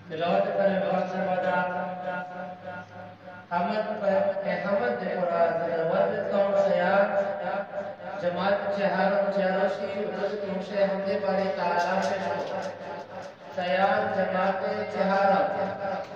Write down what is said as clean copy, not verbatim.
तिलावत करें बहुत सर्वदा हमद पर अहमद मुराद वर्द कौन सयाद जमात चहारम चरोशी उदस्त मुशे हमदे बारी ताला पे सयाद जमात चहारम